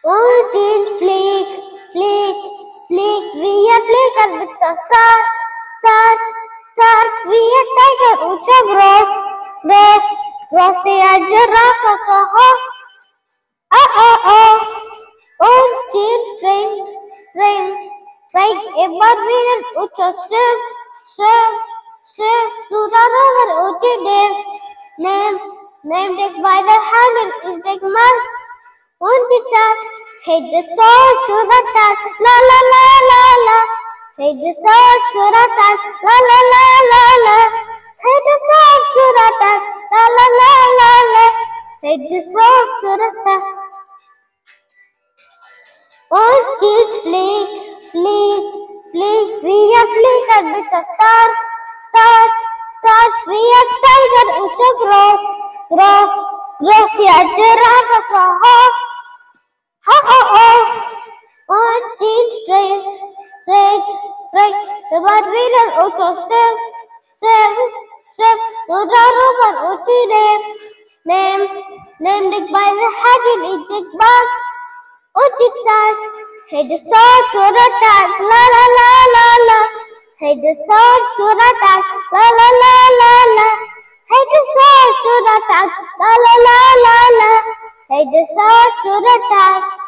Oh, teen flick, flick, flick, we are flicker with a star, star, star, we are tiger, ucha gross, gross, gross, we are giraffe, oh, teen spring, spring, spring, a bird winner, ucha shiv, shiv, shiv, to the river, uchi name, named by the hand is the man. Won't it hit the sword, should attack, la la la la la. Hit the sword, should attack, la la la la la. Hit the sword, should attack, la la la la la. Hit the sword, should attack. Oh, cheat, flick, flick, flick. We are flicker with a star, star, star. We are tiger, it's a gross, gross, gross. We are giraffe, it's a hawk. Oh, teen straight, straight, straight. The bird winner also step, step, step. To the river, uchi named by the haggard, it big bug. Uchi sad, hit the sword, should attack, la la la la la. Hit the sword, should attack, la la la la la. Hit the sword, should attack, la la la la la. Hit the sword, should attack.